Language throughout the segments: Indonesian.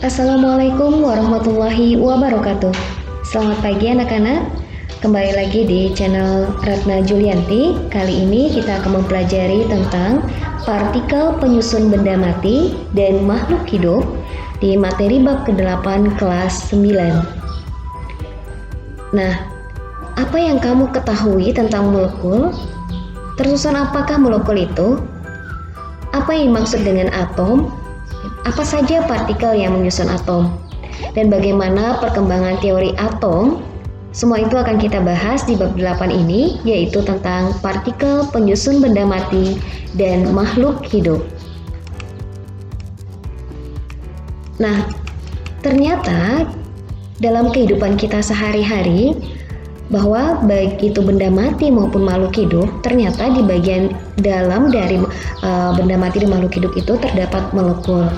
Assalamualaikum warahmatullahi wabarakatuh. Selamat pagi anak-anak. Kembali lagi di channel Ratna Julianti. Kali ini kita akan mempelajari tentang partikel penyusun benda mati dan makhluk hidup di materi bab ke-8 kelas 9. Nah, apa yang kamu ketahui tentang molekul? Tersusun apakah molekul itu? Apa yang dimaksud dengan atom? Apa saja partikel yang menyusun atom? Dan bagaimana perkembangan teori atom? Semua itu akan kita bahas di bab 8 ini, yaitu tentang partikel penyusun benda mati dan makhluk hidup. Nah, ternyata dalam kehidupan kita sehari-hari, bahwa baik itu benda mati maupun makhluk hidup, ternyata di bagian dalam dari benda mati dan makhluk hidup itu terdapat molekul.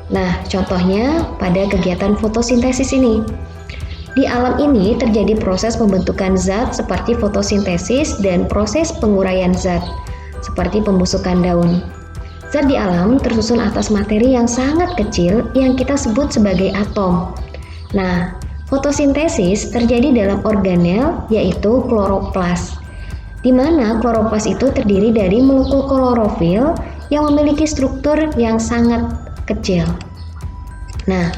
Nah, contohnya pada kegiatan fotosintesis ini. Di alam ini terjadi proses pembentukan zat seperti fotosintesis dan proses penguraian zat seperti pembusukan daun. Zat di alam tersusun atas materi yang sangat kecil yang kita sebut sebagai atom. Nah, fotosintesis terjadi dalam organel yaitu kloroplas, di mana kloroplas itu terdiri dari molekul klorofil yang memiliki struktur yang sangat kecil. Nah,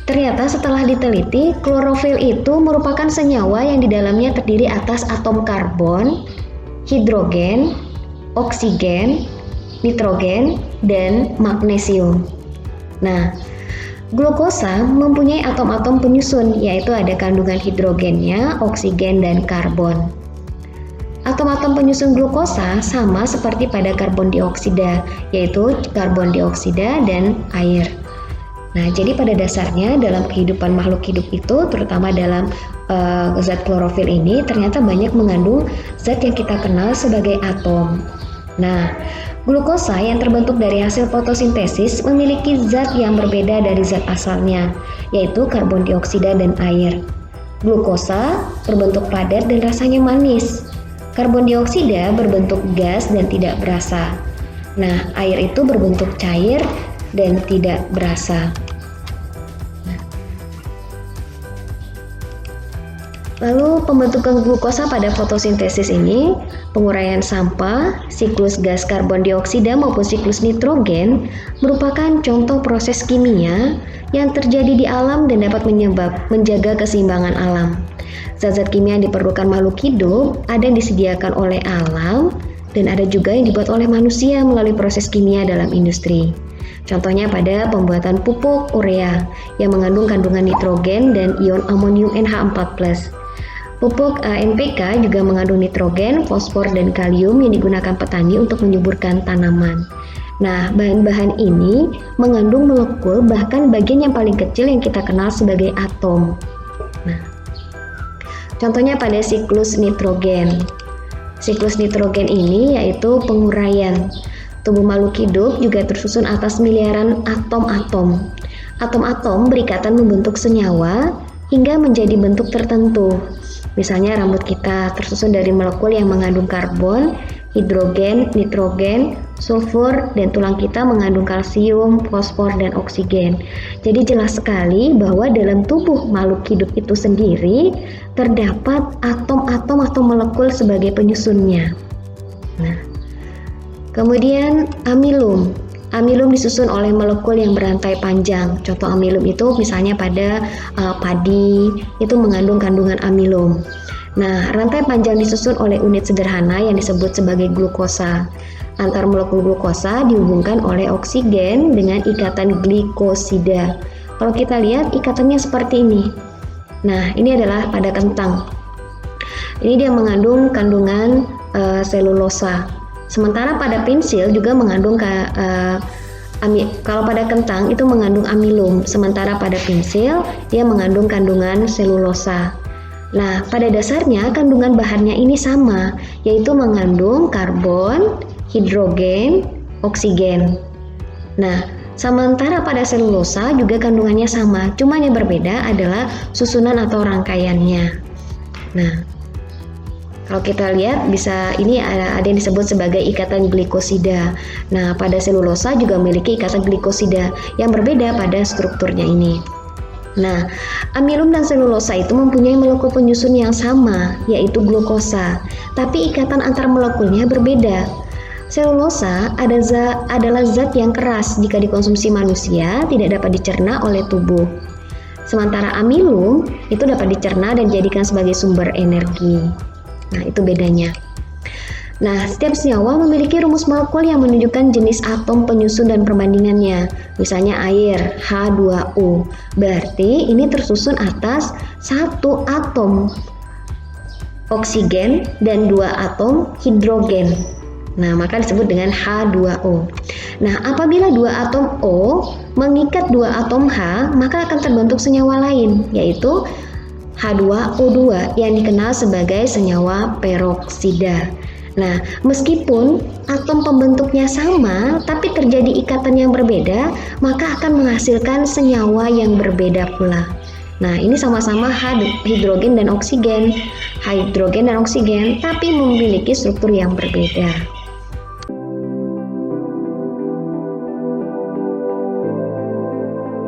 ternyata setelah diteliti, klorofil itu merupakan senyawa yang di dalamnya terdiri atas atom karbon, hidrogen, oksigen, nitrogen, dan magnesium. Nah, glukosa mempunyai atom-atom penyusun, yaitu ada kandungan hidrogennya, oksigen, dan karbon. Atom-atom penyusun glukosa sama seperti pada karbon dioksida, yaitu karbon dioksida dan air. Nah, jadi pada dasarnya dalam kehidupan makhluk hidup itu, terutama dalam zat klorofil ini, ternyata banyak mengandung zat yang kita kenal sebagai atom. Nah, glukosa yang terbentuk dari hasil fotosintesis memiliki zat yang berbeda dari zat asalnya, yaitu karbon dioksida dan air. Glukosa berbentuk padat dan rasanya manis. Karbon dioksida berbentuk gas dan tidak berasa. Nah, air itu berbentuk cair dan tidak berasa. Lalu pembentukan glukosa pada fotosintesis ini, penguraian sampah, siklus gas karbon dioksida maupun siklus nitrogen merupakan contoh proses kimia yang terjadi di alam dan dapat menjaga keseimbangan alam. Zat-zat kimia yang diperlukan makhluk hidup ada yang disediakan oleh alam dan ada juga yang dibuat oleh manusia melalui proses kimia dalam industri. Contohnya pada pembuatan pupuk urea yang mengandung kandungan nitrogen dan ion amonium NH4+. Pupuk NPK juga mengandung nitrogen, fosfor, dan kalium yang digunakan petani untuk menyuburkan tanaman. Nah, bahan-bahan ini mengandung molekul, bahkan bagian yang paling kecil yang kita kenal sebagai atom. Nah, contohnya pada siklus nitrogen. Siklus nitrogen ini yaitu penguraian. Tubuh makhluk hidup juga tersusun atas miliaran atom-atom. Atom-atom berikatan membentuk senyawa hingga menjadi bentuk tertentu. Misalnya rambut kita tersusun dari molekul yang mengandung karbon, hidrogen, nitrogen, sulfur, dan tulang kita mengandung kalsium, fosfor, dan oksigen. Jadi jelas sekali bahwa dalam tubuh makhluk hidup itu sendiri terdapat atom-atom atau molekul sebagai penyusunnya. Nah, kemudian amilum. Amilum disusun oleh molekul yang berantai panjang. Contoh amilum itu misalnya pada padi itu mengandung kandungan amilum. Nah, rantai panjang disusun oleh unit sederhana yang disebut sebagai glukosa. Antar molekul glukosa dihubungkan oleh oksigen dengan ikatan glikosida. Kalau kita lihat ikatannya seperti ini. Nah, ini adalah pada kentang. Ini dia mengandung kandungan selulosa. Sementara pada pensil juga mengandung kalau pada kentang itu mengandung amilum, sementara pada pensil dia mengandung kandungan selulosa. Nah, pada dasarnya kandungan bahannya ini sama, yaitu mengandung karbon, hidrogen, oksigen. Nah, sementara pada selulosa juga kandungannya sama, cuma yang berbeda adalah susunan atau rangkaiannya. Nah, Kalau kita lihat bisa ini ada yang disebut sebagai ikatan glikosida. Nah, pada selulosa juga memiliki ikatan glikosida yang berbeda pada strukturnya ini. Nah, amilum dan selulosa itu mempunyai molekul penyusun yang sama, yaitu glukosa, tapi ikatan antar molekulnya berbeda. Selulosa adalah zat yang keras jika dikonsumsi manusia, tidak dapat dicerna oleh tubuh. Sementara amilum itu dapat dicerna dan dijadikan sebagai sumber energi. Nah, itu bedanya. Nah, setiap senyawa memiliki rumus molekul yang menunjukkan jenis atom penyusun dan perbandingannya. Misalnya air, H2O. Berarti ini tersusun atas satu atom oksigen dan 2 atom hidrogen. Nah, maka disebut dengan H2O. Nah, apabila 2 atom O mengikat 2 atom H, maka akan terbentuk senyawa lain, yaitu H2O2 yang dikenal sebagai senyawa peroksida. Nah, meskipun atom pembentuknya sama, tapi terjadi ikatan yang berbeda, maka akan menghasilkan senyawa yang berbeda pula. Nah, ini sama-sama hidrogen dan oksigen, tapi memiliki struktur yang berbeda.